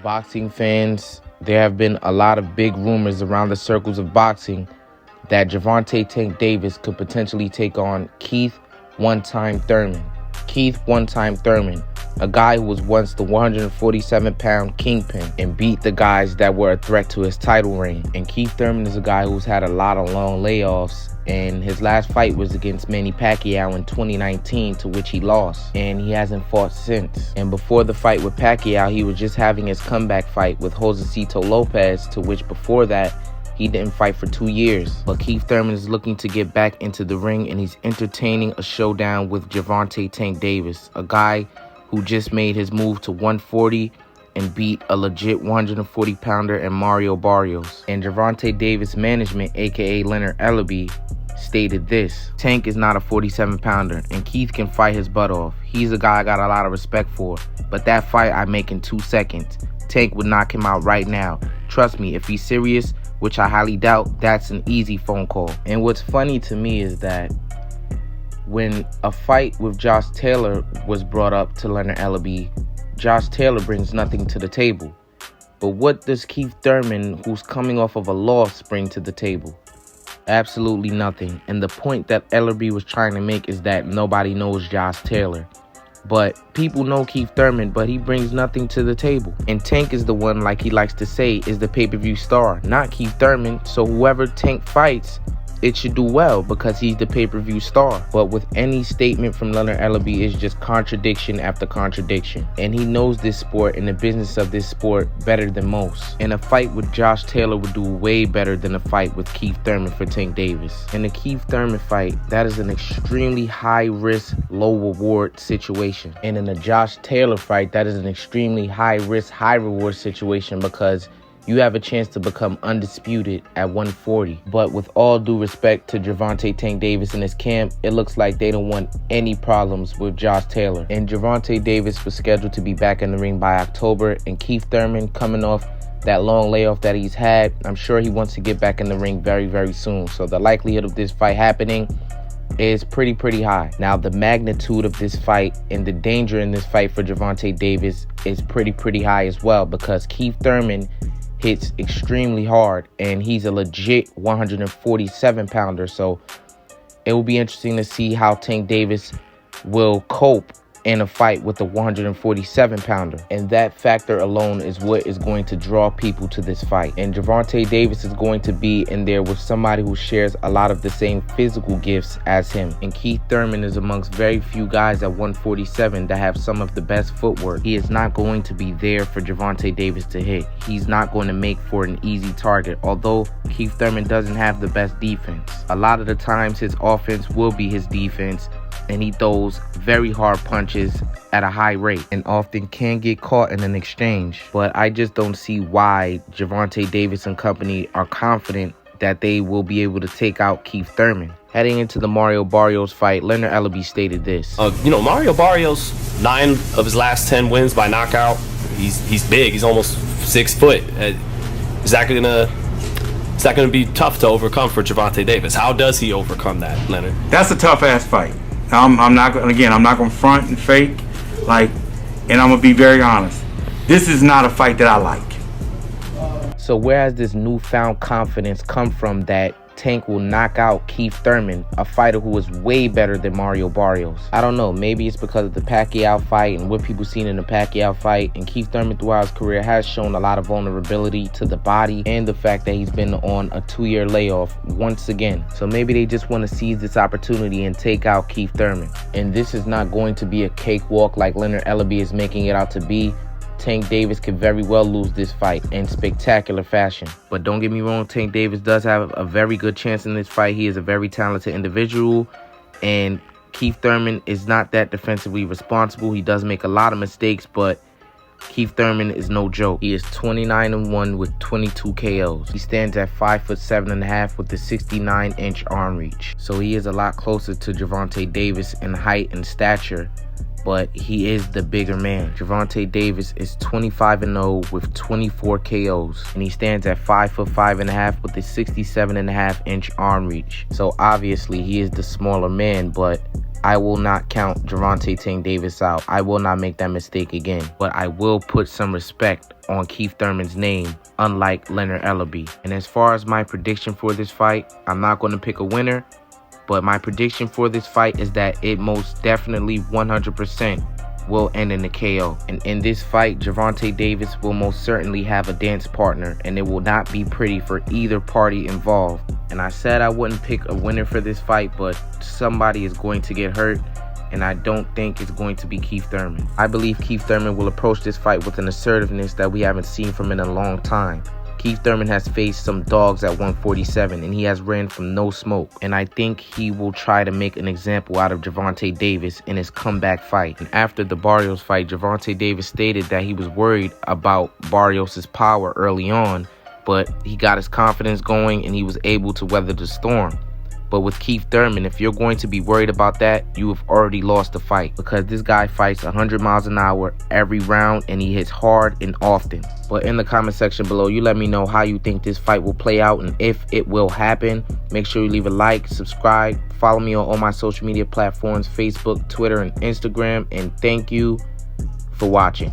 Boxing fans, there have been a lot of big rumors around the circles of boxing that Gervonta Tank Davis could potentially take on Keith one-time Thurman. Keith one-time Thurman, a guy who was once the 147-pound kingpin and beat the guys that were a threat to his title reign. And Keith Thurman is a guy who's had a lot of long layoffs, and his last fight was against Manny Pacquiao in 2019, to which he lost, and he hasn't fought since. And before the fight with Pacquiao, he was just having his comeback fight with Josecito Lopez, to which before that, he didn't fight for 2 years. But Keith Thurman is looking to get back into the ring, and he's entertaining a showdown with Gervonta Tank Davis, a guy who just made his move to 140 and beat a legit 140-pounder in Mario Barrios. And Gervonta Davis management, aka Leonard Ellaby, stated this: Tank is not a 47-pounder, and Keith can fight his butt off. He's a guy I got a lot of respect for, but that fight I make in 2 seconds. Tank would knock him out right now. Trust me, if he's serious, which I highly doubt, that's an easy phone call. And what's funny to me is that when a fight with Josh Taylor was brought up to Leonard Ellaby, Josh Taylor brings nothing to the table. But what does Keith Thurman, who's coming off of a loss, bring to the table? Absolutely nothing. And the point that Ellaby was trying to make is that nobody knows Josh Taylor. But people know Keith Thurman, but he brings nothing to the table. And Tank is the one, like he likes to say, is the pay-per-view star, not Keith Thurman. So whoever Tank fights, it should do well because he's the pay-per-view star. But with any statement from Leonard Ellaby, it's just contradiction after contradiction. And he knows this sport and the business of this sport better than most. And a fight with Josh Taylor would do way better than a fight with Keith Thurman for Tank Davis. In the Keith Thurman fight, that is an extremely high-risk, low-reward situation. And in the Josh Taylor fight, that is an extremely high-risk, high-reward situation because you have a chance to become undisputed at 140. But with all due respect to Gervonta Tank Davis and his camp, it looks like they don't want any problems with Josh Taylor. And Gervonta Davis was scheduled to be back in the ring by October, and Keith Thurman, coming off that long layoff that he's had, I'm sure he wants to get back in the ring very, very soon. So the likelihood of this fight happening is pretty high. Now, the magnitude of this fight and the danger in this fight for Gervonta Davis is pretty high as well, because Keith Thurman hits extremely hard, and he's a legit 147-pounder. So it will be interesting to see how Tank Davis will cope in a fight with a 147-pounder. And that factor alone is what is going to draw people to this fight. And Gervonta Davis is going to be in there with somebody who shares a lot of the same physical gifts as him. And Keith Thurman is amongst very few guys at 147 that have some of the best footwork. He is not going to be there for Gervonta Davis to hit. He's not going to make for an easy target, although Keith Thurman doesn't have the best defense. A lot of the times his offense will be his defense, and he throws very hard punches at a high rate and often can get caught in an exchange. But I just don't see why Gervonta Davis and company are confident that they will be able to take out Keith Thurman. Heading into the Mario Barrios fight, Leonard Ellaby stated this. Mario Barrios, 9 of his last 10 wins by knockout. He's big. He's almost 6 foot. Is that gonna be tough to overcome for Gervonta Davis? How does he overcome that, Leonard? That's a tough ass fight. I'm not gonna front and fake, and I'm gonna be very honest. This is not a fight that I like. So where has this newfound confidence come from that Tank will knock out Keith Thurman, a fighter who is way better than Mario Barrios? I don't know. Maybe it's because of the Pacquiao fight and what people seen in the Pacquiao fight. And Keith Thurman throughout his career has shown a lot of vulnerability to the body, and the fact that he's been on a 2-year layoff once again. So maybe they just want to seize this opportunity and take out Keith Thurman. And this is not going to be a cakewalk like Leonard Ellaby is making it out to be. Tank Davis could very well lose this fight in spectacular fashion. But don't get me wrong, Tank Davis does have a very good chance in this fight. He is a very talented individual, and Keith Thurman is not that defensively responsible. He does make a lot of mistakes, but Keith Thurman is no joke. He is 29-1 with 22 KOs. He stands at 5'7.5" with a 69-inch arm reach. So he is a lot closer to Gervonta Davis in height and stature, but he is the bigger man. Gervonta Davis is 25-0 with 24 KOs, and he stands at 5'5.5" with a 67.5-inch arm reach. So obviously he is the smaller man, but I will not count Gervonta Tank Davis out. I will not make that mistake again. But I will put some respect on Keith Thurman's name, unlike Leonard Ellaby. And as far as my prediction for this fight, I'm not going to pick a winner, but my prediction for this fight is that it most definitely 100% will end in a KO. And in this fight, Gervonta Davis will most certainly have a dance partner, and it will not be pretty for either party involved. And I said I wouldn't pick a winner for this fight, but somebody is going to get hurt, and I don't think it's going to be Keith Thurman. I believe Keith Thurman will approach this fight with an assertiveness that we haven't seen from him in a long time. Keith Thurman has faced some dogs at 147, and he has ran from no smoke. And I think he will try to make an example out of Gervonta Davis in his comeback fight. And after the Barrios fight, Gervonta Davis stated that he was worried about Barrios' power early on, but he got his confidence going and he was able to weather the storm. But with Keith Thurman, if you're going to be worried about that, you have already lost the fight, because this guy fights 100 miles an hour every round and he hits hard and often. But in the comment section below, you let me know how you think this fight will play out and if it will happen. Make sure you leave a like, subscribe, follow me on all my social media platforms, Facebook, Twitter, and Instagram. And thank you for watching.